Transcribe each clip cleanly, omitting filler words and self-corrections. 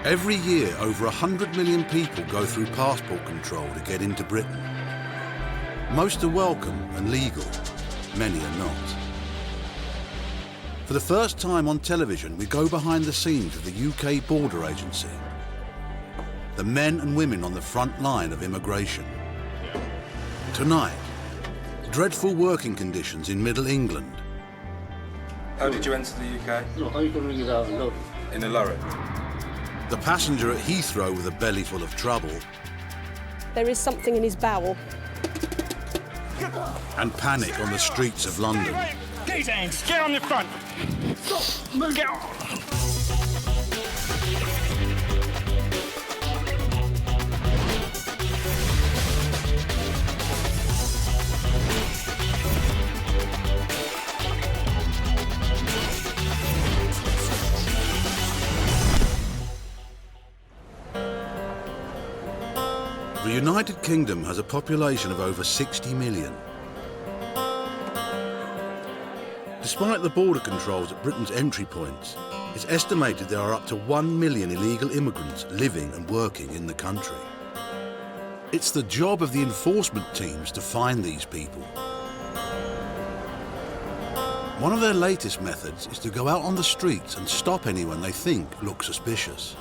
Every year, over 100 million people go through passport control to get into Britain. Most are welcome and legal, many are not. For the first time on television, we go behind the scenes of the UK Border Agency. The men and women on the front line of immigration. Tonight, dreadful working conditions in Middle England. How did you enter the UK? In a lorry. The passenger at Heathrow with a belly full of trouble. There is something in his bowel. And panic on the streets of London. Get his hands, get on the front. Stop, move. Get on. The United Kingdom has a population of over 60 million. Despite the border controls at Britain's entry points, it's estimated there are up to 1 million illegal immigrants living and working in the country. It's the job of the enforcement teams to find these people. One of their latest methods is to go out on the streets and stop anyone they think looks suspicious.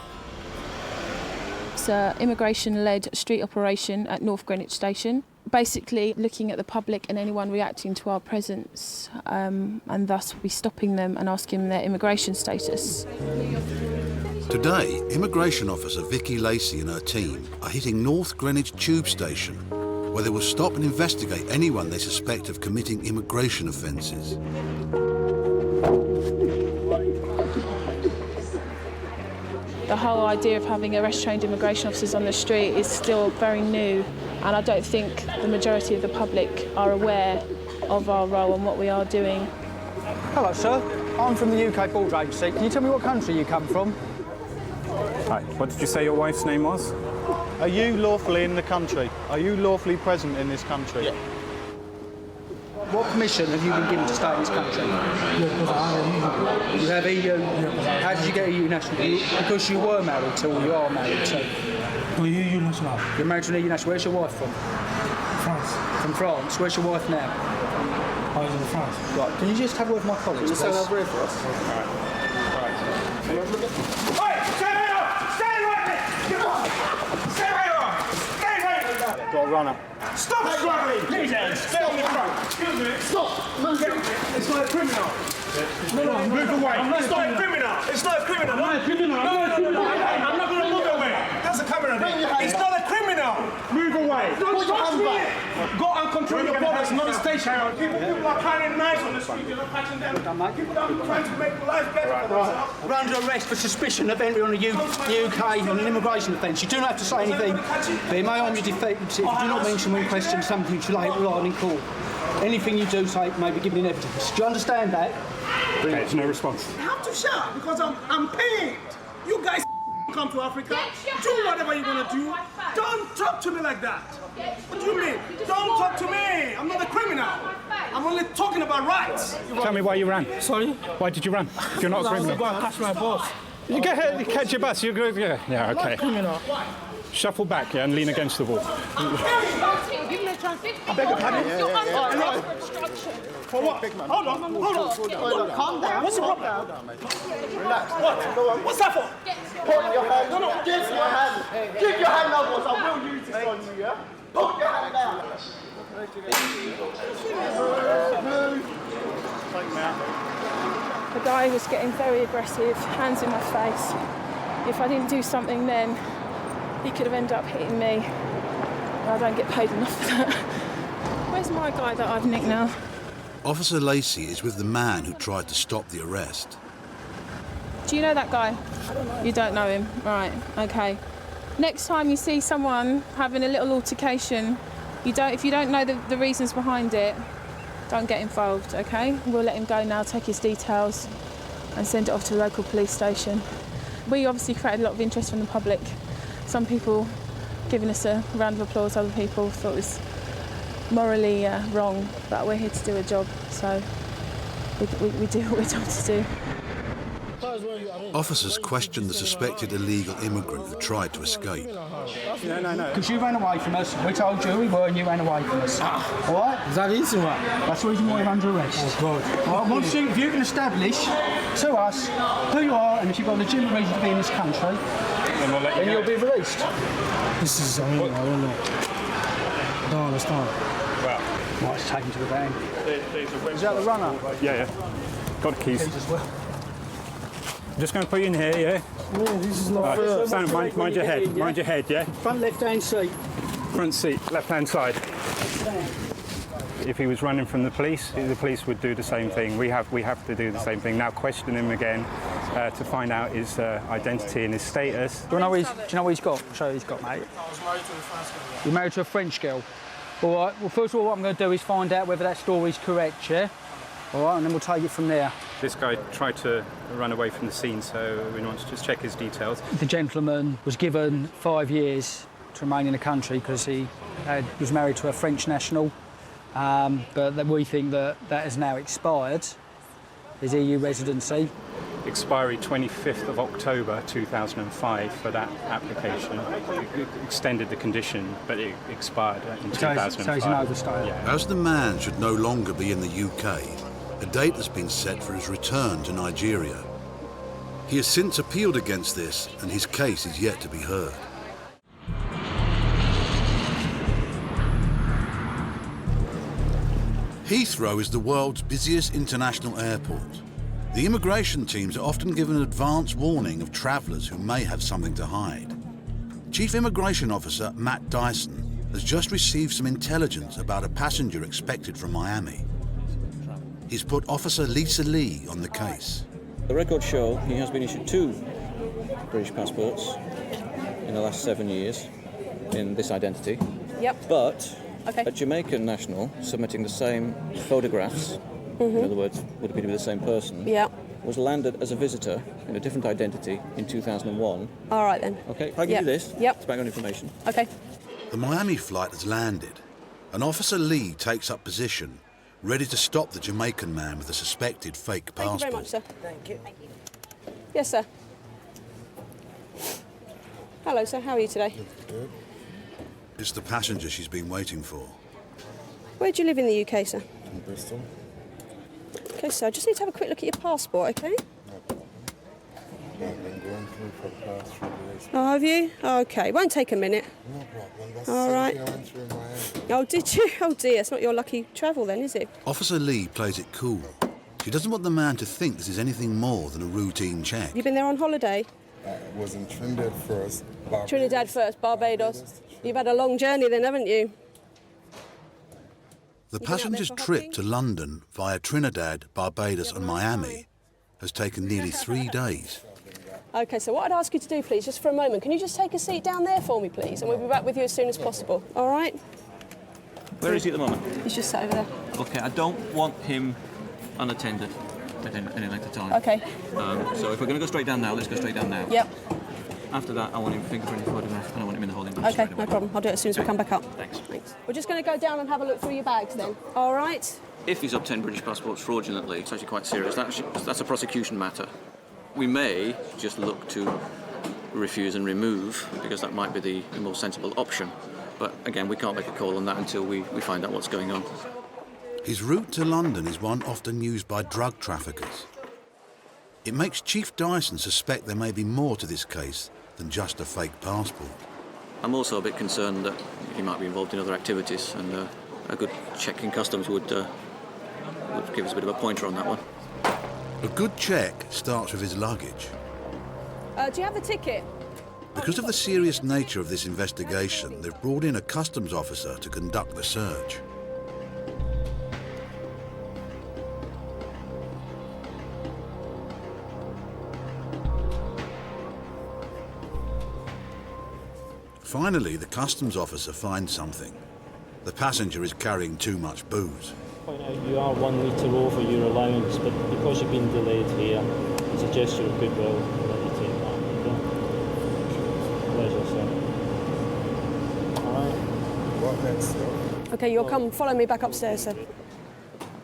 It's an immigration-led street operation at North Greenwich Station, basically looking at the public and anyone reacting to our presence, and thus we'll be stopping them and asking them their immigration status. Today, immigration officer Vicky Lacey and her team are hitting North Greenwich Tube Station, where they will stop and investigate anyone they suspect of committing immigration offences. The whole idea of having arrest-trained immigration officers on the street is still very new, and I don't think the majority of the public are aware of our role and what we are doing. Hello, sir. I'm from the UK Border Agency. Can you tell me what country you come from? Hi. What did you say your wife's name was? Are you lawfully in the country? Are you lawfully present in this country? Yeah. What permission have you been given to stay in this country? You have EU? How did you get EU national? Because you were married to, or you are married to? EU national. You're married to an EU national. Where's your wife from? France. From France. Where's your wife now? I was in France. Right. Can you just have a word with my colleagues, please? Stand over here for us. Got a runner. Stop struggling! Get his hands, get on the front. Excuse me. Stop! Move. It's not a criminal. No, move away. It's not a criminal. It's not a criminal. I'm not a criminal. No. I'm not going to move away. That's a camera there. It's not a criminal. Move away. Don't touch me. Go and control your body. It's not a station. People are carrying knives on the street. You're not catching them. People are trying to make life better for themselves. We're under arrest for suspicion of entry on a UK on an immigration offence. You do not have to say anything. But in my arm, you defence if you do not mention when questioned something to later on in court. Anything you do say may be given in evidence. Do you understand that? Okay, there's no response. I have to shout because I'm paid. You guys come to Africa, do whatever you want to do. Don't talk to me like that. What do you mean? Don't talk to me. I'm not a criminal. I'm only talking about rights. Tell me why you ran. Sorry? Why did you run? If you're not a criminal. I was going to catch my boss. You get here, you catch your bus, you're good. Yeah, okay. Not a criminal. Shuffle back, yeah, and lean against the wall. I beg your pardon? For what? Hold on. Calm down. What's the problem? Relax. What? What's that for? Put your hand. No. Give your hand. Give your hand now, boss. I will use this on you, yeah? Put your hand down. The guy was getting very aggressive, hands in my face. If I didn't do something then, he could have ended up hitting me. I don't get paid enough for that. Where's my guy that I've nicked now? Officer Lacey is with the man who tried to stop the arrest. Do you know that guy? I don't know. You don't know him? Right, okay. Next time you see someone having a little altercation, if you don't know the reasons behind it, don't get involved, okay? We'll let him go now, take his details and send it off to the local police station. We obviously created a lot of interest from the public. Some people giving us a round of applause, other people thought it was morally wrong, but we're here to do a job, so we do what we're told to do. Officers questioned the suspected illegal immigrant who tried to escape. No. Because you ran away from us. We told you who we were and you ran away from us. All right? Is that easy, what? That's the reason why you're under arrest. Oh, God. Well, once if you can establish to us who you are and if you've got a legitimate reason to be in this country, then you'll be released. This is, I don't know. I don't understand. Well, Right, take him to the van. Is that the runner? yeah. Got the keys. As well. I'm just going to put you in here, yeah? Yeah, this is not Right, fair. stand, mind your head. Mind your head, yeah? Front left-hand seat. Front seat, left-hand side. If he was running from the police would do the same thing. We have to do the same thing. Now question him again to find out his identity and his status. Do you know what he's got? I'll show you what he's got, mate. I was married to a French girl. You're married to a French girl. All right, well, first of all, what I'm going to do is find out whether that story's correct, yeah? All right, and then we'll take it from there. This guy tried to run away from the scene, so we want to just check his details. The gentleman was given 5 years to remain in the country because he was married to a French national, but we think that has now expired, his EU residency. Expiry 25th of October 2005 for that application. It extended the condition, but it expired in 2005. So he's an overstayer. Yeah. As the man should no longer be in the UK, a date has been set for his return to Nigeria. He has since appealed against this, and his case is yet to be heard. Heathrow is the world's busiest international airport. The immigration teams are often given advance warning of travellers who may have something to hide. Chief Immigration Officer Matt Dyson has just received some intelligence about a passenger expected from Miami. He's put Officer Lisa Lee on the case. The records show he has been issued 2 British passports in the last 7 years in this identity. Yep. But Okay. a Jamaican national submitting the same photographs, in other words, would appear to be the same person, Yeah. was landed as a visitor in a different identity in 2001. All right then. Okay, if I give Yep. you this, Yep. it's background information. Okay. The Miami flight has landed, and Officer Lee takes up position, ready to stop the Jamaican man with a suspected fake Thank passport. you very much, sir. Thank you. Yes, sir. Hello, sir. How are you today? Good. It's the passenger she's been waiting for. Where do you live in the UK, sir? In Bristol. Okay, sir. I just need to have a quick look at your passport, okay? No problem. I've been going through for the past few days. Oh, have you? Okay. Won't take a minute. No problem. That's All the right. same thing I went through in Miami. Oh, did you? Oh, dear. It's not your lucky travel then, is it? Officer Lee plays it cool. She doesn't want the man to think this is anything more than a routine check. Have you been there on holiday? I was in Trinidad first. Barbados. Trinidad first, Barbados. You've had a long journey then, haven't you? The You been out there passenger's for trip hopping? to London via Trinidad, Barbados and Miami has taken nearly 3 days. Okay, so what I'd ask you to do, please, just for a moment, can you just take a seat down there for me, please? And we'll be back with you as soon as possible. All right? Where is he at the moment? He's just sat over there. Okay, I don't want him unattended at any length of time. Okay. So if we're going to go straight down now, let's go straight down now. Yep. After that, I want him fingerprint photograph and I want him in the holding room Okay, straight away. no problem. I'll do it as soon as we come back up. Thanks. We're just going to go down and have a look through your bags then. All right? If he's obtained British passports fraudulently, it's actually quite serious. That's a prosecution matter. We may just look to refuse and remove, because that might be the more sensible option. But again, we can't make a call on that until we find out what's going on. His route to London is one often used by drug traffickers. It makes Chief Dyson suspect there may be more to this case than just a fake passport. I'm also a bit concerned that he might be involved in other activities, and a good check in customs would give us a bit of a pointer on that one. A good check starts with his luggage. Do you have a ticket? Because of the serious nature of this investigation, they've brought in a customs officer to conduct the search. Finally, the customs officer finds something. The passenger is carrying too much booze. Point out you are 1 litre over your allowance, but because you've been delayed here, it's a gesture of goodwill that you take that. Okay? Pleasure, sir. Alright. What next, sir? Okay, you'll come follow me back upstairs, sir.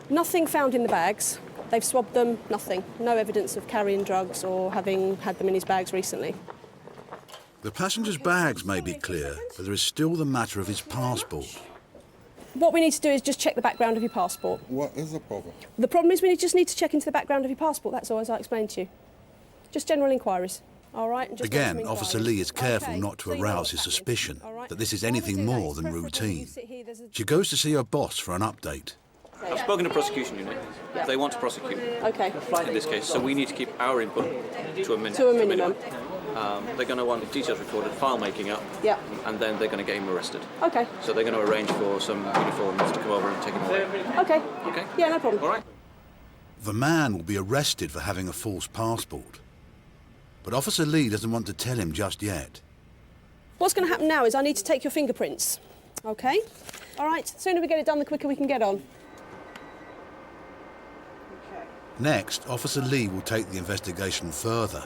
Nothing found in the bags. They've swabbed them, nothing. No evidence of carrying drugs or having had them in his bags recently. The passenger's bags may be clear, but there is still the matter of his passport. What we need to do is just check the background of your passport. What is the problem? The problem is we just need to check into the background of your passport, that's all, as I explained to you. Just general inquiries, all right? And just Again, Officer Lee is careful not to arouse his suspicion that this is anything more than routine. She goes to see her boss for an update. I've spoken to prosecution unit. They want to prosecute. Okay. In this case, so we need to keep our input to a minimum. To a minimum. They're going to want details recorded, file making up, yeah, and then they're going to get him arrested. Okay. So they're going to arrange for some uniforms to come over and take him away. Okay. Okay. Yeah, no problem. All right. The man will be arrested for having a false passport. But Officer Lee doesn't want to tell him just yet. What's going to happen now is I need to take your fingerprints, okay? All right, the sooner we get it done, the quicker we can get on. Next, Officer Lee will take the investigation further.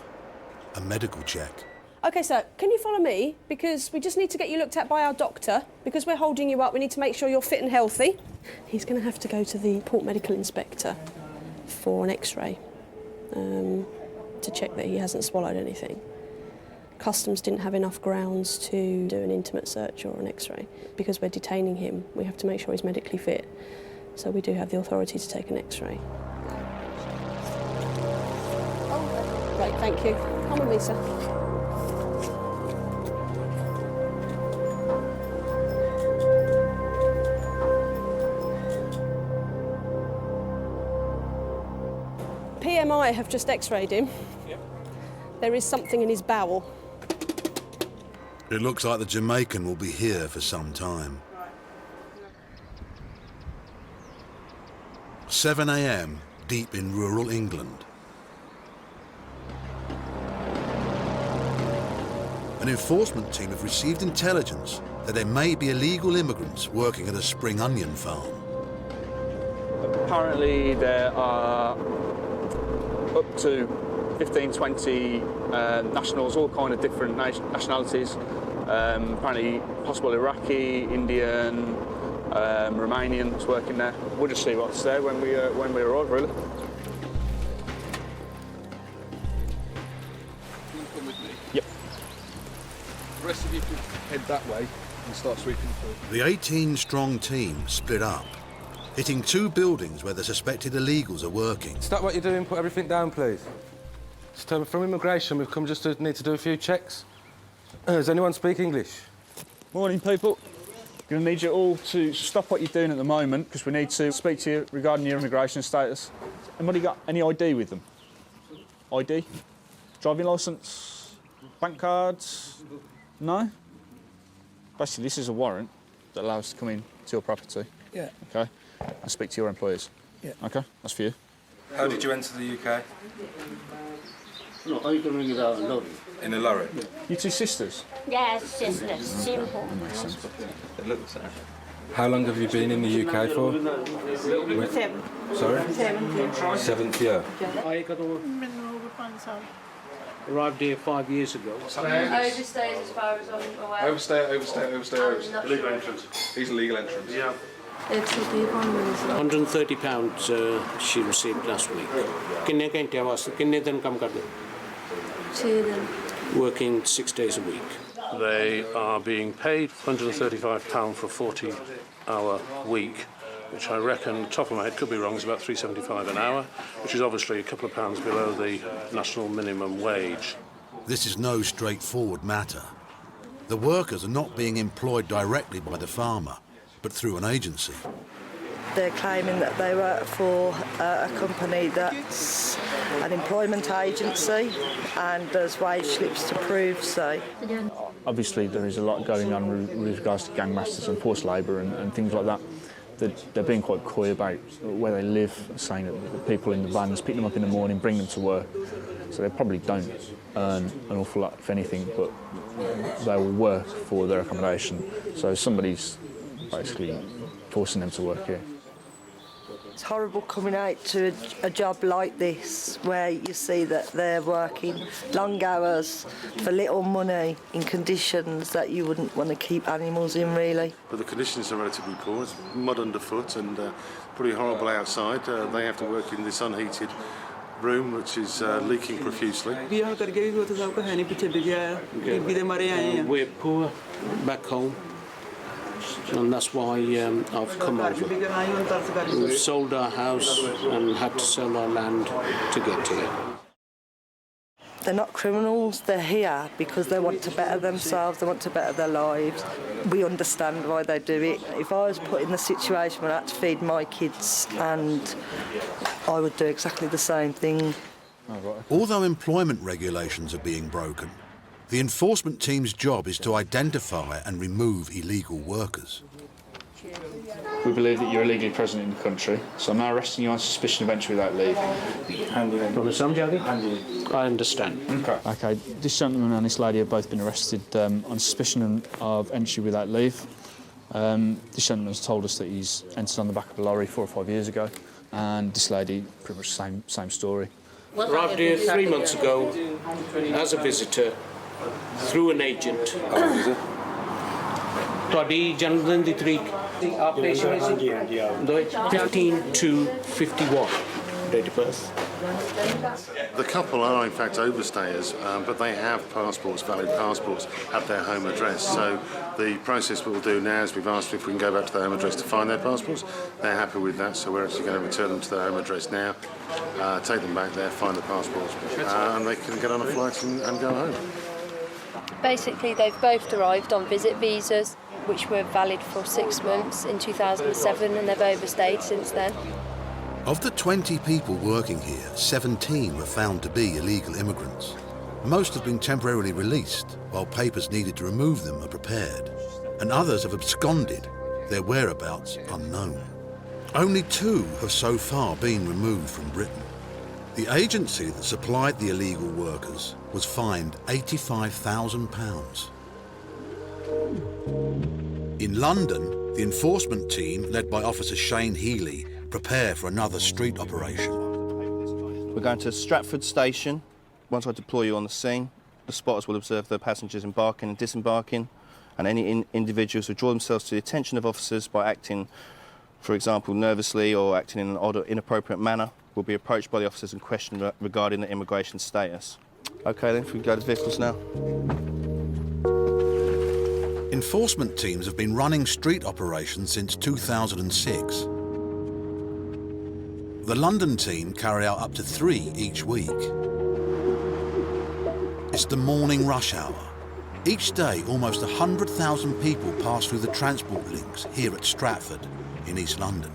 A medical check. OK, sir, can you follow me? Because we just need to get you looked at by our doctor. Because we're holding you up, we need to make sure you're fit and healthy. He's going to have to go to the Port Medical Inspector for an X-ray to check that he hasn't swallowed anything. Customs didn't have enough grounds to do an intimate search or an X-ray. Because we're detaining him, we have to make sure he's medically fit. So we do have the authority to take an X-ray. Great, thank you. Come with me, sir. PMI have just X-rayed him. Yep. There is something in his bowel. It looks like the Jamaican will be here for some time. 7 a.m, deep in rural England. An enforcement team have received intelligence that there may be illegal immigrants working at a spring onion farm. Apparently there are up to 15, 20 nationals, all kind of different nationalities. Apparently possible Iraqi, Indian, Romanians working there. We'll just see what's there when we arrive, really. Yep. The rest of you could head that way and start sweeping through. The 18-strong team split up, hitting 2 buildings where the suspected illegals are working. Stop what you're doing, put everything down, please. From immigration, we've come just to need to do a few checks. Does anyone speak English? Morning, people. Going to need you all to stop what you're doing at the moment because we need to speak to you regarding your immigration status. Anybody got any ID with them? ID? Driving licence? Bank cards? No? Basically, this is a warrant that allows us to come in to your property. Yeah. OK? And speak to your employers. Yeah. OK? That's for you. How did you enter the UK? No, I can ring it out in lorry. In a lorry? You 2 sisters? Yes, sisters. Simple. How long have you been in the UK for? 7. Sorry? 7th year. I got arrived here 5 years ago. Overstays as far as I'm aware. Overstay. Illegal entrance. He's a legal entrance. Yeah. £130 she received last week. कितने घंटे वास्ते कितने दिन काम कर दे? 6 दिन. Working 6 days a week. They are being paid £135 for a 40-hour week, which I reckon, top of my head, could be wrong, is about £3.75 an hour, which is obviously a couple of pounds below the national minimum wage. This is no straightforward matter. The workers are not being employed directly by the farmer, but through an agency. They're claiming that they work for a company that's an employment agency and there's wage slips to prove so. Obviously there is a lot going on with regards to gang masters and forced labour and things like that. They're being quite coy about where they live, saying that the people in the vans pick them up in the morning, bring them to work. So they probably don't earn an awful lot, if anything, but they will work for their accommodation. So somebody's basically forcing them to work here. It's horrible coming out to a job like this where you see that they're working long hours for little money in conditions that you wouldn't want to keep animals in, really. But the conditions are relatively poor. It's mud underfoot and pretty horrible outside. They have to work in this unheated room which is leaking profusely. We're poor back home, and that's why I've come over. We've sold our house and had to sell our land to get to it. They're not criminals, they're here because they want to better themselves, they want to better their lives. We understand why they do it. If I was put in the situation where I had to feed my kids, and I would do exactly the same thing. Although employment regulations are being broken, the enforcement team's job is to identify and remove illegal workers. We believe that you're illegally present in the country, so I'm now arresting you on suspicion of entry without leave. I understand. Okay, this gentleman and this lady have both been arrested on suspicion of entry without leave. This gentleman has told us that he's entered on the back of a lorry 4 or 5 years ago, and this lady, pretty much same story. Arrived here 3 months ago as a visitor through an agent. ਤੁਹਾਡੀ ਜਨਮ ਦਿਨ ਦੀ ਤਰੀਕ 15/2/51 date of birth. The couple are in fact overstayers, but they have passports, valid passports, at their home address. So the process we'll do now is we've asked if we can go back to their home address to find their passports. They're happy with that, so we're actually going to return them to their home address now, take them back there, find the passports, and they can get on a flight and go home. Basically, they've both arrived on visit visas, which were valid for 6 months in 2007, and they've overstayed since then. Of the 20 people working here, 17 were found to be illegal immigrants. Most have been temporarily released, while papers needed to remove them are prepared, and others have absconded, their whereabouts unknown. Only 2 have so far been removed from Britain. The agency that supplied the illegal workers was fined £85,000. In London, the enforcement team, led by Officer Shane Healy, prepare for another street operation. We're going to Stratford Station. Once I deploy you on the scene, the spotters will observe the passengers embarking and disembarking, and any individuals who draw themselves to the attention of officers by acting, for example, nervously or acting in an odd or inappropriate manner, will be approached by the officers and questioned regarding their immigration status. OK, then, if we can go to the vehicles now. Enforcement teams have been running street operations since 2006. The London team carry out up to 3 each week. It's the morning rush hour. Each day, almost 100,000 people pass through the transport links here at Stratford in East London.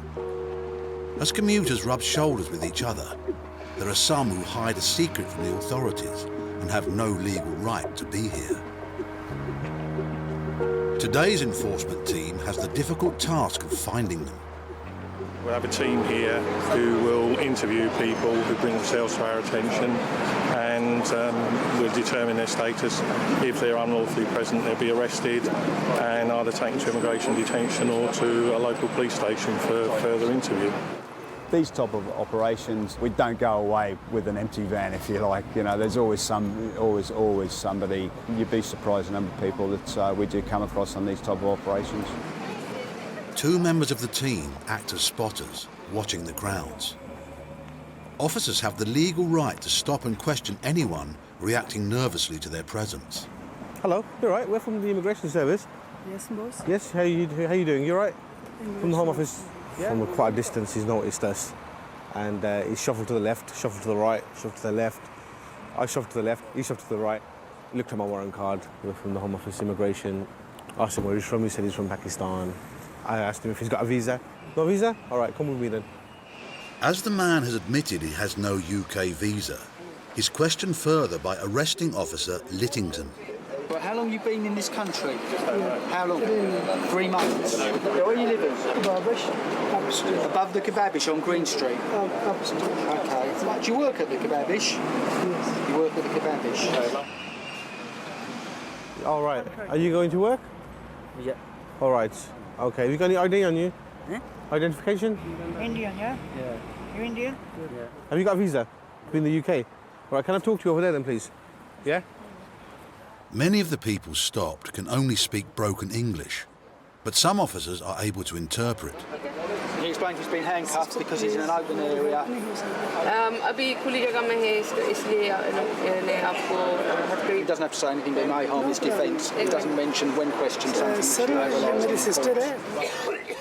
As commuters rub shoulders with each other, there are some who hide a secret from the authorities and have no legal right to be here. Today's enforcement team has the difficult task of finding them. We'll have a team here who will interview people who bring themselves to our attention, and we'll determine their status. If they're unlawfully present, they'll be arrested and either taken to immigration detention or to a local police station for further interview. These type of operations, we don't go away with an empty van, if you like. You know, there's always somebody. You'd be surprised the number of people that we do come across on these type of operations. 2 members of the team act as spotters, watching the crowds. Officers have the legal right to stop and question anyone reacting nervously to their presence. Hello, you all right? We're from the Immigration Service. Yes, boss. Yes, how you doing? You all right? From the Home Office. Yeah. From quite a distance, he's noticed us, and he shuffled to the left, shuffled to the right, shuffled to the left. I shuffled to the left, he shuffled to the right. He looked at my warrant card. We're from the Home Office Immigration. Asked him where he's from. He said he's from Pakistan. I asked him if he's got a visa. No visa? All right, come with me then. As the man has admitted he has no UK visa, he's questioned further by arresting officer Littington. But how long have you been in this country? How long? 3 months. Where are you living? Kebabish. Above the Kebabish on Green Street? Okay. Do you work at the Kebabish? Yes. You work at the Kebabish? All right. Are you going to work? Yeah. All right. Okay. Have you got any ID on you? Identification? Indian, yeah? Yeah. You Indian? Yeah. Have you got a visa to be in the UK? All right, can I talk to you over there then, please? Yeah? Many of the people stopped can only speak broken English, but some officers are able to interpret. He explains he's been handcuffed because he's in an open area. He doesn't have to say anything, but it may harm his defence. He doesn't mention when questioned something.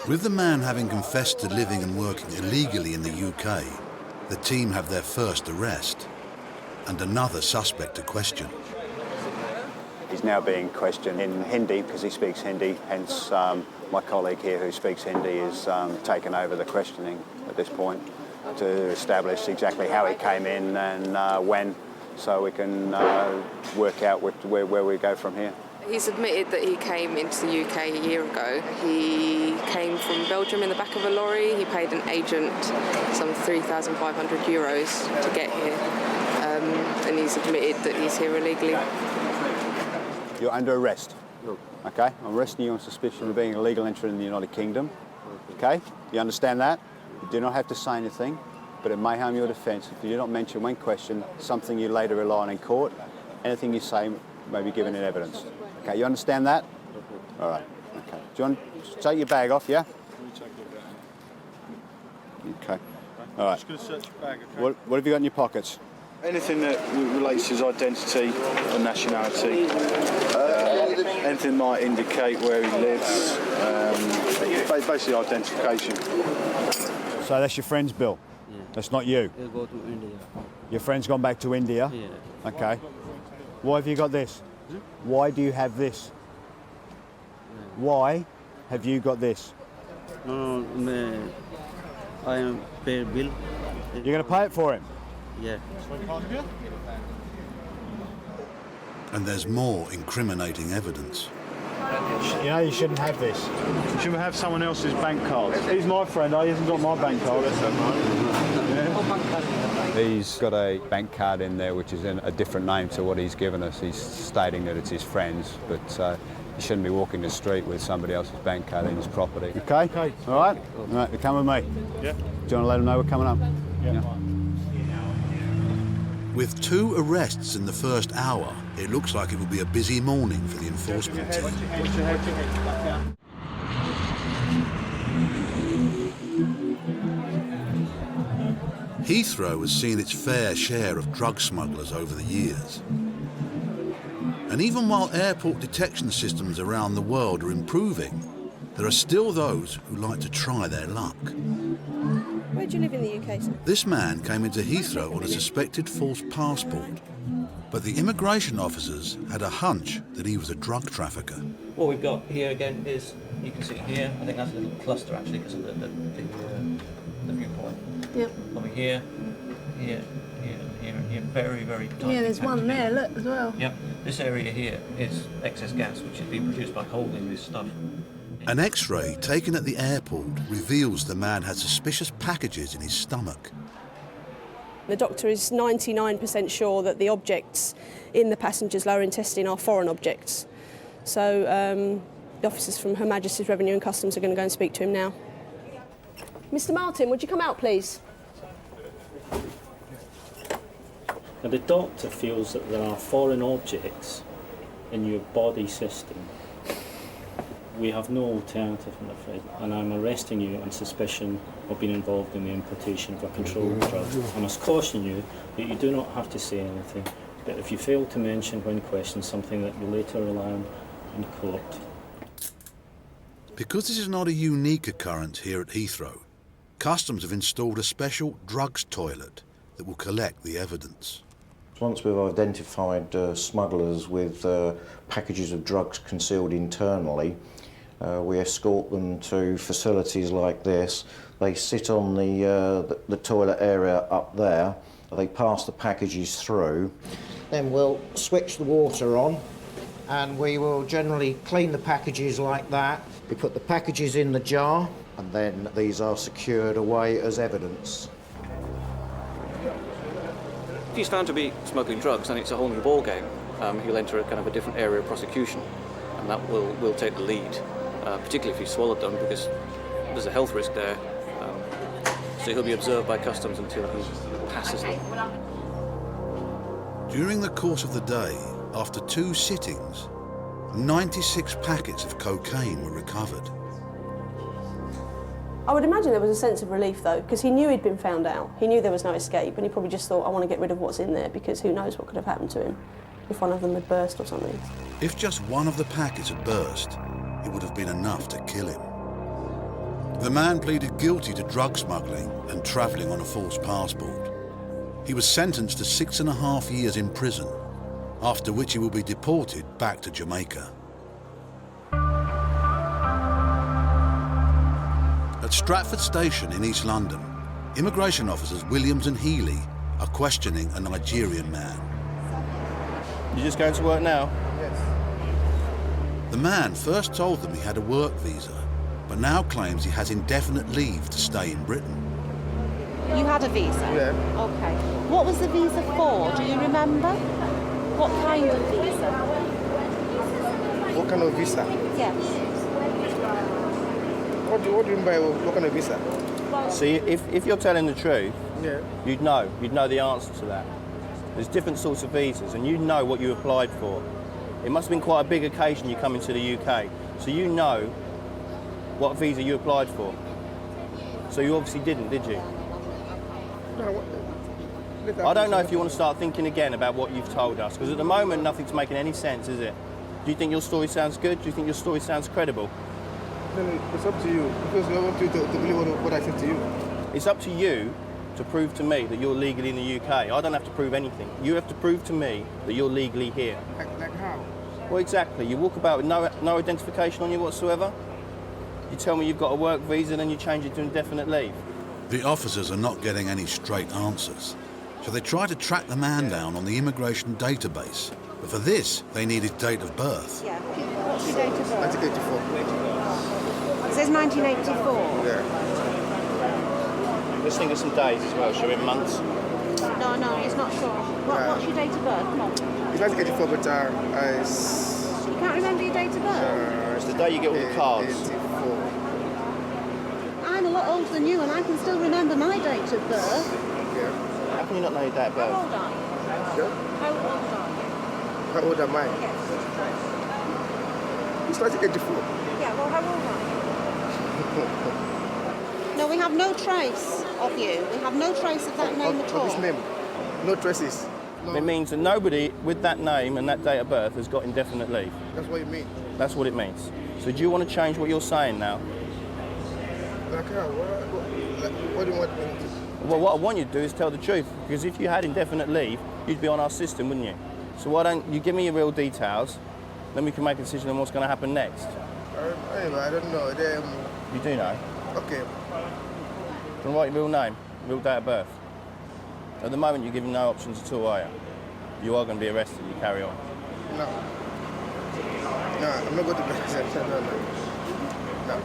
With the man having confessed to living and working illegally in the UK, the team have their first arrest and another suspect to question. He's now being questioned in Hindi because he speaks Hindi, hence my colleague here who speaks Hindi is taken over the questioning at this point to establish exactly how he came in and when, so we can work out where we go from here. He's admitted that he came into the UK a year ago. He came from Belgium in the back of a lorry. He paid an agent some €3,500 to get here, and he's admitted that he's here illegally. You're under arrest. Okay, I'm arresting you on suspicion of being illegal entry in the United Kingdom. Okay, you understand that? You do not have to say anything, but it may harm your defence if you do not mention when questioned something you later rely on in court. Anything you say may be given in evidence. Okay, you understand that? All right. Okay. Do you want to take your bag off? Yeah. Okay. All right. Just going to search your bag. Okay? What have you got in your pockets? Anything that relates to his identity and nationality. Anything might indicate where he lives. Basically identification. So that's your friend's bill? Yeah. That's not you? He'll go to India. Your friend's gone back to India? Yeah. Okay. Why have you got this? Why do you have this? Why have you got this? No, I am pay bill. You're going to pay it for him? Yeah. And there's more incriminating evidence. You know you shouldn't have this. You shouldn't have someone else's bank card. He's my friend, he hasn't got my bank card. He's got a bank card in there which is in a different name to what he's given us. He's stating that it's his friend's, but he shouldn't be walking the street with somebody else's bank card in his property. Okay? Okay. All right? All right, you come with me. Yeah. Do you want to let him know we're coming up? Yeah. With 2 arrests in the first hour, it looks like it will be a busy morning for the enforcement team. Heathrow has seen its fair share of drug smugglers over the years. And even while airport detection systems around the world are improving, there are still those who like to try their luck. Where do you live in the UK, sir? This man came into Heathrow on a suspected false passport, but the immigration officers had a hunch that he was a drug trafficker. What we've got here again is, you can see here, I think that's a little cluster actually because of the viewpoint. Yep. Over here, here, here, here, and here, very, very tiny. Yeah, there's one there, look, as well. Yep, this area here is excess gas which is being produced by holding this stuff. An X-ray taken at the airport reveals the man had suspicious packages in his stomach. The doctor is 99% sure that the objects in the passenger's lower intestine are foreign objects. So the officers from Her Majesty's Revenue and Customs are going to go and speak to him now. Mr. Martin, would you come out, please? Now, the doctor feels that there are foreign objects in your body system. We have no alternative, I'm afraid, and I'm arresting you on suspicion of being involved in the importation of a controlled drug. I must caution you that you do not have to say anything, but if you fail to mention when questioned something that you later rely on in court. Because this is not a unique occurrence here at Heathrow, Customs have installed a special drugs toilet that will collect the evidence. Once we've identified smugglers with packages of drugs concealed internally, we escort them to facilities like this. They sit on the toilet area up there. They pass the packages through. Then we'll switch the water on and we will generally clean the packages like that. We put the packages in the jar and then these are secured away as evidence. If he's found to be smuggling drugs, then it's a whole new ballgame. He'll enter a kind of a different area of prosecution, and that will take the lead, particularly if he's swallowed them, because there's a health risk there. So he'll be observed by customs until he passes them. During the course of the day, after 2 sittings, 96 packets of cocaine were recovered. I would imagine there was a sense of relief though, because he knew he'd been found out. He knew there was no escape, and he probably just thought, I want to get rid of what's in there, because who knows what could have happened to him if one of them had burst or something. If just one of the packets had burst, it would have been enough to kill him. The man pleaded guilty to drug smuggling and travelling on a false passport. He was sentenced to 6.5 years in prison, after which he will be deported back to Jamaica. At Stratford Station in East London, immigration officers Williams and Healy are questioning a Nigerian man. You just going to work now? Yes. The man first told them he had a work visa, but now claims he has indefinite leave to stay in Britain. You had a visa? Yeah. Okay. What was the visa for? Do you remember? What kind of visa? What kind of visa? Yes. What do you mean by what kind of visa? See, if you're telling the truth, Yeah. you'd know the answer to that. There's different sorts of visas, and you know what you applied for. It must have been quite a big occasion you come into the UK, so you know what visa you applied for. So you obviously didn't, did you? No, I don't know if you want to start thinking again about what you've told us, because at the moment nothing's making any sense, is it? Do you think your story sounds good? Do you think your story sounds credible? Then it's up to you, because I want you to believe what I said to you. It's up to you to prove to me that you're legally in the UK. I don't have to prove anything. You have to prove to me that you're legally here. Like how? Well, exactly. You walk about with no identification on you whatsoever. You tell me you've got a work visa, then you change it to indefinite leave. The officers are not getting any straight answers, so they try to track the man down on the immigration database. But for this, they need his date of birth. Yeah. What's your date of birth? 1984. It says 1984. Yeah. Let's think of some days as well, shall we? Months? No, it's not sure. What's your date of birth? Come on. It's 1984, but You can't remember your date of birth? It's the day you get all the cards. 84. I'm a lot older than you, and I can still remember my date of birth. Yeah. How can you not know your date of birth? How old are you? Yeah. How old are you? How old am I? Yes. It's 1984. Yeah, well, how old are you? No, we have no trace of you. We have no trace of that name at all. Of his name? No traces. No. It means that nobody with that name and that date of birth has got indefinite leave. That's what you mean. That's what it means. So do you want to change what you're saying now? Like how? What do you want me to do? Well, what I want you to do is tell the truth, because if you had indefinite leave, you'd be on our system, wouldn't you? So why don't you give me your real details, then we can make a decision on what's going to happen next. Anyway, I don't know. You do know? Okay. Do you want to write your real name, real date of birth? At the moment, you're giving no options at all, are you? You are going to be arrested, you carry on. No. No, I'm not going to be arrested. No.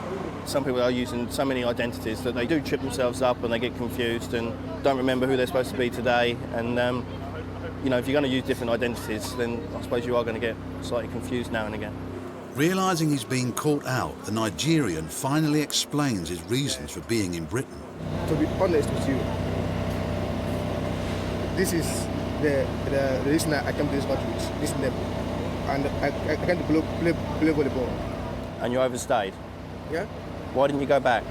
Some people are using so many identities that they do trip themselves up and they get confused and don't remember who they're supposed to be today. And, you know, if you're going to use different identities, then I suppose you are going to get slightly confused now and again. Realising he's being caught out, the Nigerian finally explains his reasons for being in Britain. To be honest with you, this is the reason I came to this country with this name. And I came to play volleyball. And you overstayed? Yeah. Why didn't you go back?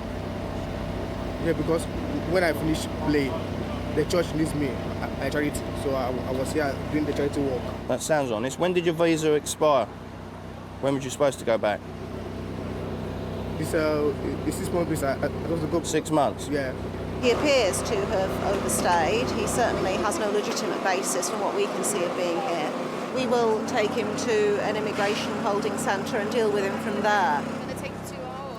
Yeah, because when I finished playing, the church needs me at charity. So I was here doing the charity work. That sounds honest. When did your visa expire? When were you supposed to go back? It's 6 months visa. I was to go. 6 months? Yeah. He appears to have overstayed. He certainly has no legitimate basis from what we can see of being here. We will take him to an immigration holding centre and deal with him from there.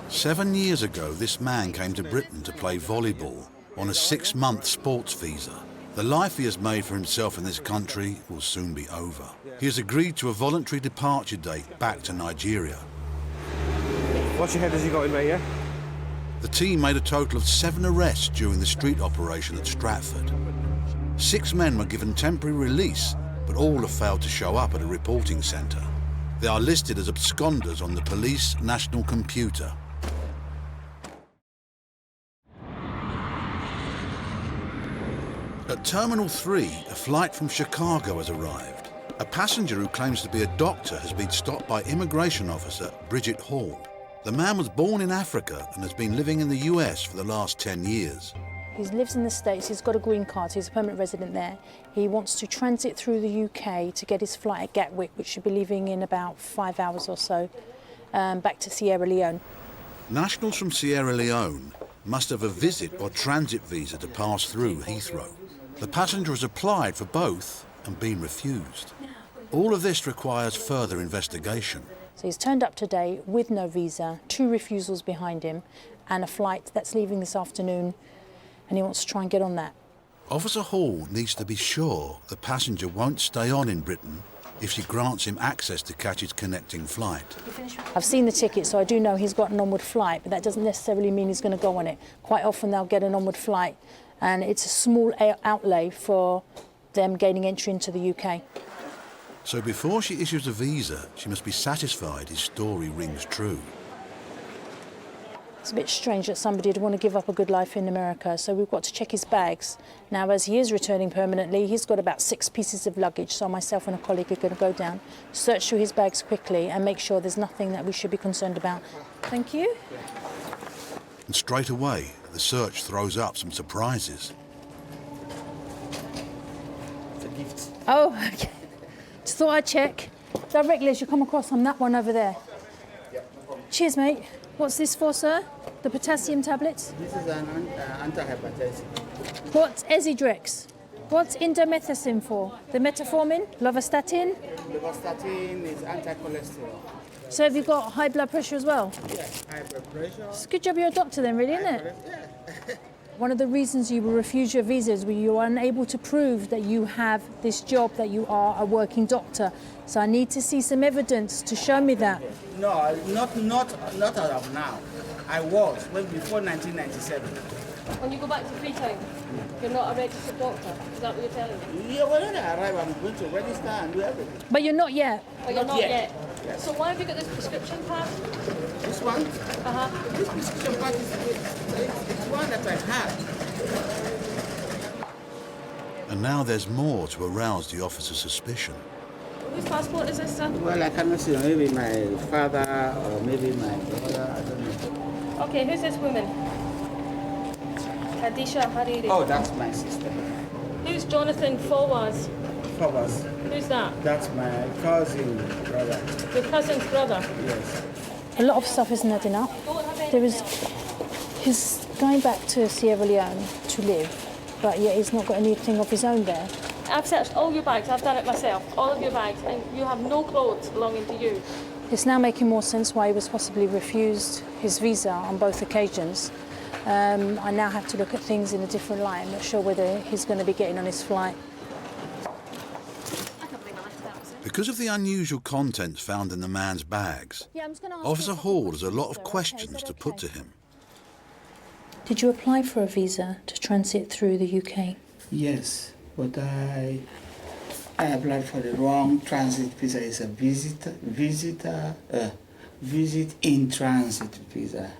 7 years ago, this man came to Britain to play volleyball on a 6-month sports visa. The life he has made for himself in this country will soon be over. He has agreed to a voluntary departure date back to Nigeria. Watch your head as you got in there, yeah? The team made a total of 7 arrests during the street operation at Stratford. 6 men were given temporary release, but all have failed to show up at a reporting centre. They are listed as absconders on the police national computer. At Terminal 3, a flight from Chicago has arrived. A passenger who claims to be a doctor has been stopped by immigration officer Bridget Hall. The man was born in Africa and has been living in the US for the last 10 years. He lives in the States, he's got a green card, so he's a permanent resident there. He wants to transit through the UK to get his flight at Gatwick, which should be leaving in about 5 hours or so, back to Sierra Leone. Nationals from Sierra Leone must have a visit or transit visa to pass through Heathrow. The passenger has applied for both and been refused. All of this requires further investigation. So he's turned up today with no visa, 2 refusals behind him, and a flight that's leaving this afternoon, and he wants to try and get on that. Officer Hall needs to be sure the passenger won't stay on in Britain if she grants him access to catch his connecting flight. I've seen the ticket, so I do know he's got an onward flight, but that doesn't necessarily mean he's going to go on it. Quite often they'll get an onward flight, and it's a small outlay for them gaining entry into the UK. So before she issues a visa, she must be satisfied his story rings true. It's a bit strange that somebody would want to give up a good life in America, so we've got to check his bags. Now, as he is returning permanently, he's got about 6 pieces of luggage, so myself and a colleague are going to go down, search through his bags quickly and make sure there's nothing that we should be concerned about. Thank you. And straight away, the search throws up some surprises. It's a gift. Oh, okay. Just thought I'd check. Directly as you come across, I'm that one over there. Cheers, mate. What's this for, sir? The potassium tablets? This is an antihypertensive. What's Ezidrex? What's indomethacin for? The metformin? Lovastatin? Lovastatin is anti-cholesterol. So have you got high blood pressure as well? Yes, high blood pressure. It's a good job you're a doctor then, really, isn't it? Yeah. One of the reasons you were refused your visa is you are unable to prove that you have this job, that you are a working doctor. So I need to see some evidence to show me that. No, not as of now. I was before 1997. When you go back to Freetown, you're not a registered doctor. Is that what you're telling me? Yeah, when I arrive, I'm going to register and do everything. But you're not yet. But you're not yet. Yes. So why have you got this prescription pad? This one? Uh-huh. This prescription pad is one that I had. And now there's more to arouse the officer's suspicion. Whose passport is this, sir? Well, I cannot see. Maybe my father or maybe my brother. I don't know. Okay, who's this woman? Kadisha Hariri. Oh, that's my sister. Who's Jonathan Fawaz? Fawaz. Who's that? That's my cousin brother. Your cousin's brother? Yes. A lot of stuff isn't adding up. He's going back to Sierra Leone to live, but yet he's not got anything of his own there. I've searched all your bags. I've done it myself. All of your bags, and you have no clothes belonging to you. It's now making more sense why he was possibly refused his visa on both occasions. I now have to look at things in a different light. I'm not sure whether he's going to be getting on his flight. Because of the unusual contents found in the man's bags, Officer Hall has a lot of questions to put to him. Did you apply for a visa to transit through the UK? Yes, but I applied for the wrong transit visa. It's a visit in transit visa,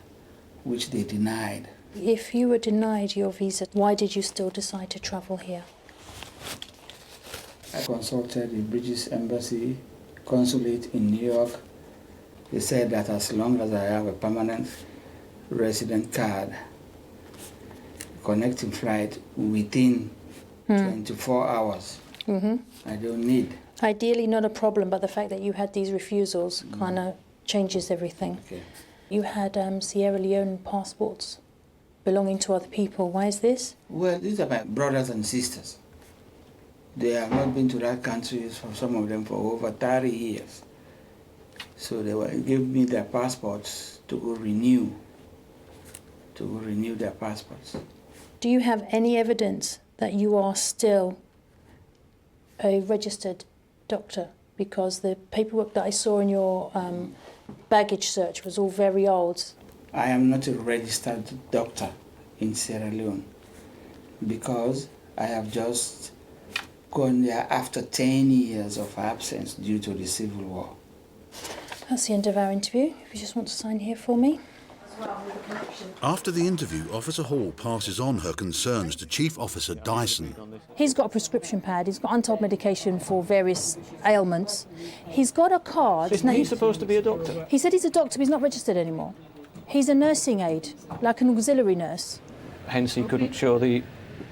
which they denied. If you were denied your visa, why did you still decide to travel here? I consulted the British Embassy consulate in New York. They said that as long as I have a permanent resident card, connecting flight within 24 hours, I don't need. Ideally not a problem, but the fact that you had these refusals kind of changes everything. Okay. You had Sierra Leone passports belonging to other people. Why is this? Well, these are my brothers and sisters. They have not been to that country, for some of them, for over 30 years. So they gave me their passports to go renew their passports. Do you have any evidence that you are still a registered doctor? Because the paperwork that I saw in your baggage search was all very old. I am not a registered doctor in Sierra Leone because I have just gone there after 10 years of absence due to the civil war. That's the end of our interview. If you just want to sign here for me. After the interview, Officer Hall passes on her concerns to Chief Officer Dyson. He's got a prescription pad, he's got untold medication for various ailments. He's got a card. Isn't he supposed to be a doctor? He said he's a doctor, but he's not registered anymore. He's a nursing aide, like an auxiliary nurse. Hence he couldn't show the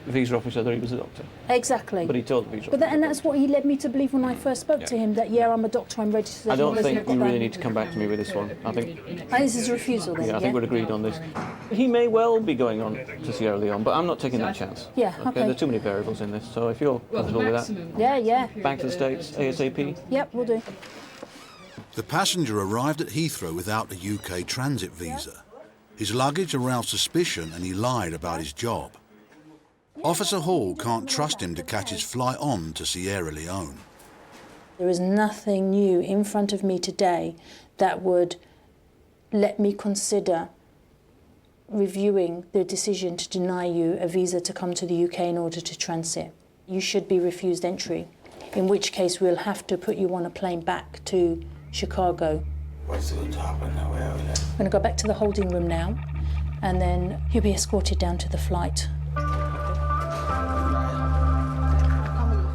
visa officer that he was a doctor. Exactly. But he told the visa officer. And that's what he led me to believe when I first spoke to him, that, yeah, I'm a doctor, I'm registered. I don't think you really need to come back to me with this one. I think... this is a refusal then, yeah? I think we're agreed on this. He may well be going on to Sierra Leone, but I'm not taking that chance. Yeah, okay. There are too many variables in this, so if you're comfortable with that... Yeah. Back to the States, ASAP? Yep, we'll do. The passenger arrived at Heathrow without a UK transit visa. His luggage aroused suspicion and he lied about his job. Officer Hall can't trust him to catch his flight on to Sierra Leone. There is nothing new in front of me today that would let me consider reviewing the decision to deny you a visa to come to the UK in order to transit. You should be refused entry, in which case we'll have to put you on a plane back to Chicago. What's going to happen now? I'm going to go back to the holding room now, and then you'll be escorted down to the flight.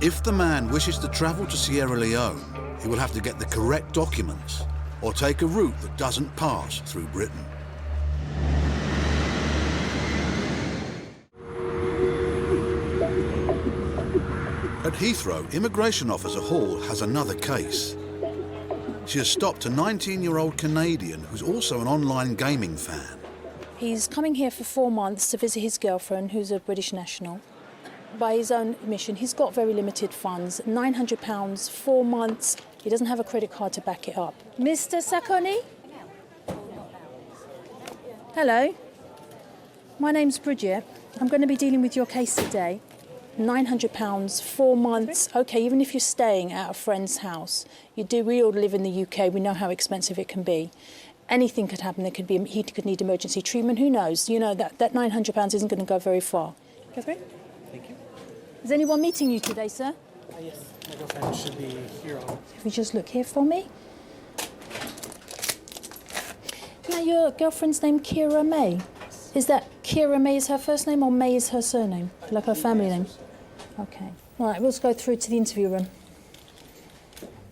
If the man wishes to travel to Sierra Leone, he will have to get the correct documents or take a route that doesn't pass through Britain. At Heathrow, Immigration Officer Hall has another case. She has stopped a 19-year-old Canadian who's also an online gaming fan. He's coming here for 4 months to visit his girlfriend, who's a British national. By his own admission, he's got very limited funds, £900, 4 months. He doesn't have a credit card to back it up. Mr. Sacconi? Hello. My name's Bridget. I'm going to be dealing with your case today. £900, 4 months. OK, even if you're staying at a friend's house, we all live in the UK, we know how expensive it can be. Anything could happen. He could need emergency treatment. Who knows? You know, that £900 isn't going to go very far. Go through. Thank you. Is anyone meeting you today, sir? Yes, my girlfriend should be here on. If you just look here for me. Now, your girlfriend's name Kira May. Is that Kira May is her first name or May is her surname? Like her family name? OK. All right, we'll just go through to the interview room.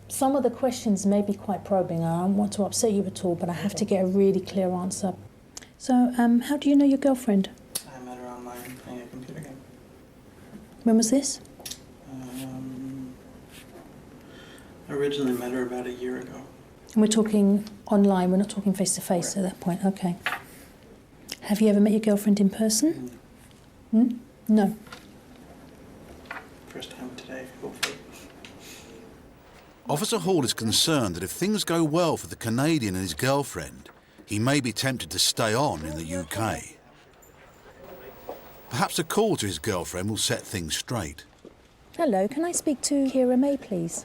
Some of the questions may be quite probing. I don't want to upset you at all, but I have to get a really clear answer. So, how do you know your girlfriend? I met her online playing a computer game. When was this? I originally met her about a year ago. And we're talking online, we're not talking face-to-face at that point. OK. Have you ever met your girlfriend in person? No. First time today, hopefully. Officer Hall is concerned that if things go well for the Canadian and his girlfriend, he may be tempted to stay on in the UK. Perhaps a call to his girlfriend will set things straight. Hello, can I speak to Kira May, please?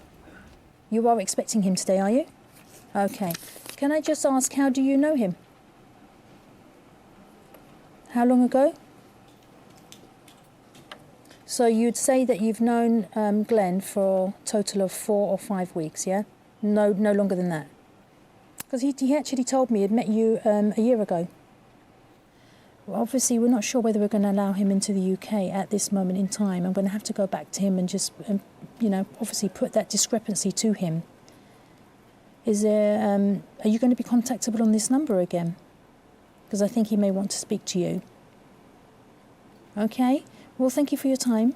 You are expecting him today, are you? OK. Can I just ask, how do you know him? How long ago? So you'd say that you've known Glenn for a total of 4 or 5 weeks, yeah? No longer than that? Because he actually told me he'd met you a year ago. Well, obviously, we're not sure whether we're going to allow him into the UK at this moment in time. I'm going to have to go back to him and just, obviously put that discrepancy to him. Is there, are you going to be contactable on this number again? Because I think he may want to speak to you. OK. Well, thank you for your time.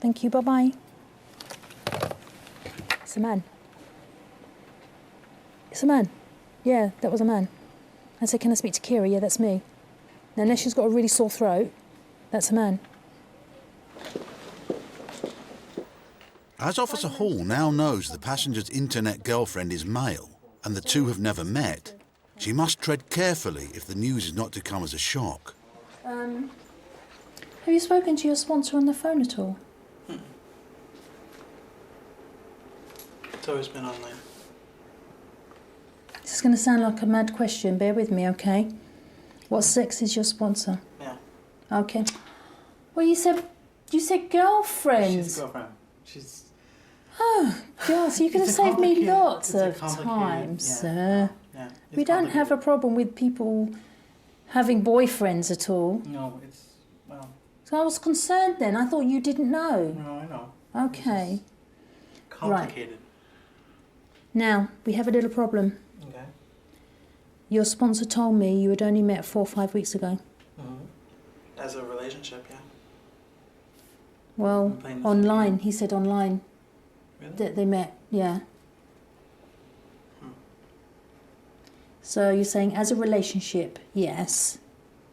Thank you. Bye-bye. It's a man. It's a man. Yeah, that was a man. I said, can I speak to Kira? Yeah, that's me. Now, unless she's got a really sore throat, that's a man. As Officer Hall now knows the passenger's internet girlfriend is male and the two have never met, she must tread carefully if the news is not to come as a shock. Have you spoken to your sponsor on the phone at all? It's always been online. This is going to sound like a mad question. Bear with me, OK? What sex is your sponsor? Yeah. OK. Well, you said girlfriend. She's a girlfriend. She's... Oh, God, so you could have saved me lots of time, sir. Yeah, we don't have a problem with people Having boyfriends at all? No, it's, well... So I was concerned then. I thought you didn't know. No, I know. Okay. Complicated. Right. Now, we have a little problem. Okay. Your sponsor told me you had only met 4 or 5 weeks ago. As a relationship, yeah. Well, online. He said online. Really? That they met, yeah. So you're saying as a relationship, yes,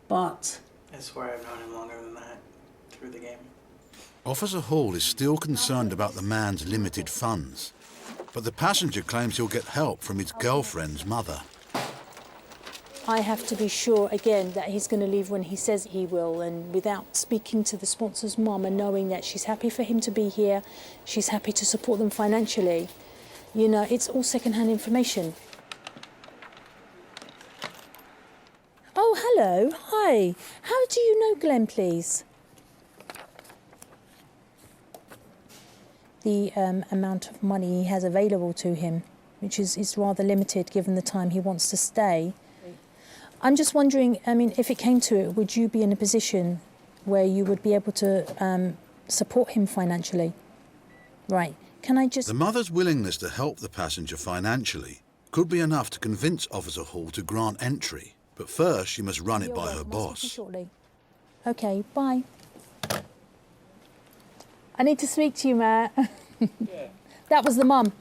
but... I swear I've known him longer than that, through the game. Officer Hall is still concerned about the man's limited funds, but the passenger claims he'll get help from his girlfriend's mother. I have to be sure, again, that he's going to leave when he says he will, and without speaking to the sponsor's mum and knowing that she's happy for him to be here, she's happy to support them financially. You know, it's all second-hand information. Oh, hello. Hi. How do you know Glenn, please? The amount of money he has available to him, which is rather limited given the time he wants to stay. I'm just wondering, I mean, if it came to it, would you be in a position where you would be able to support him financially? Right. Can I just... The mother's willingness to help the passenger financially could be enough to convince Officer Hall to grant entry. But first, she must run it by her boss. Shortly. OK, bye. I need to speak to you, Matt. Yeah. That was the mum.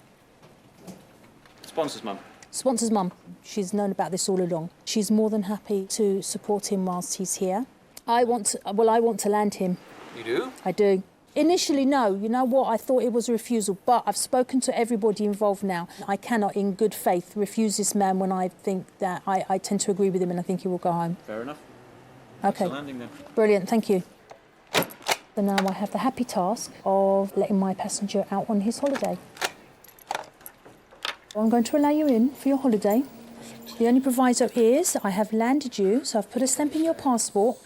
Sponsor's mum. Sponsor's mum. She's known about this all along. She's more than happy to support him whilst he's here. I want to land him. You do? I do. Initially, no. You know what? I thought it was a refusal, but I've spoken to everybody involved now. I cannot, in good faith, refuse this man when I think that I tend to agree with him and I think he will go home. Fair enough. OK. Landing then. Brilliant, thank you. So now I have the happy task of letting my passenger out on his holiday. I'm going to allow you in for your holiday. The only proviso is I have landed you, so I've put a stamp in your passport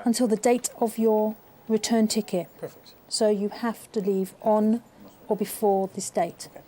until the date of your return ticket. Perfect. So you have to leave on or before this date. Okay.